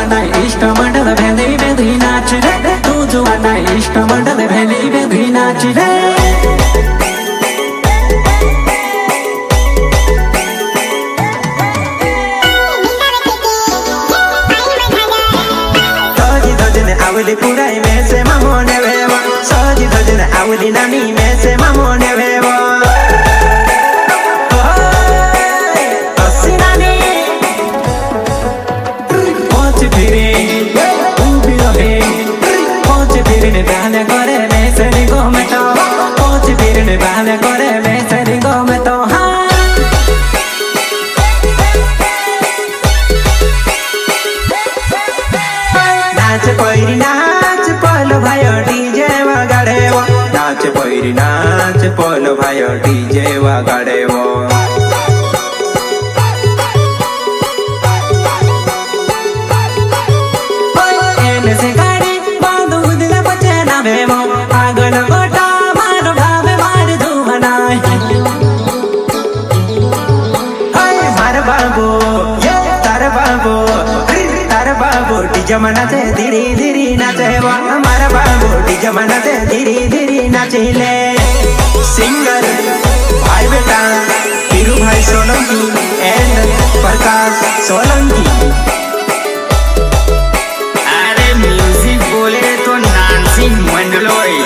Juana इष्ट मंडल भेदी भेदी नाच रे तू जुआना इष्ट मंडल भेदी भेदी नाच रे आवली पुराई में से मामोने वेवा सजी धजन आवली नानी में से मामोने वेवा अस्सी नानी पहुंच फिरे तू भी रहे पहुंच फिरे ने बहने करे मैं से निगो में तो पहुंच फिरे ने बहने करे मैं से निगो में तो हाँ नाच पैरी नाच पलो भाई डीजे वगाड़ेवो नाच पैरी नाच पलो भाई डीजे वगाड़ेवो एने से गाड़ी बांधू दिल बचे ना भेवो आगन गोटा मार भावे मार धुमना मार बाबू ये तार बाबू बाबू डीजे मनाते धीरे धीरे नाचे वो हमारा बाबू डीजे मनाते धीरे धीरे नाचे ले सिंगर भाई बेटा पीरू भाई सोलंकी एंड प्रकाश सोलंकी अरे म्यूजिक बोले तो नानसिंह मंडलोई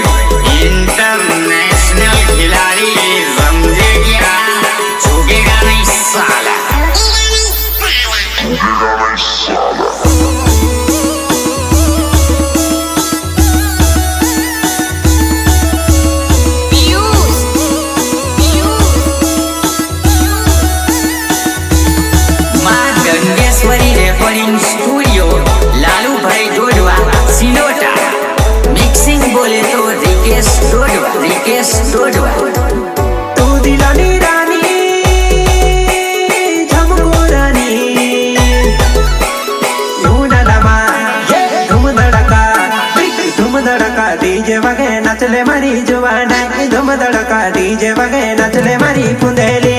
इंटरनेशनल खिलाड़ी समझेगा झुकेगा नहीं साला रेकॉर्डिंग स्टूडियो लालू भाई डोडवा सिलोटा मिक्सिंग बोले तो रिकेश डोडवा तू दिलानी रानी झमको रानी धूम धड़का डीजे वगे नचले मारी जुवाना धूम धड़का डीजे वगे नचले मारी पुंदेली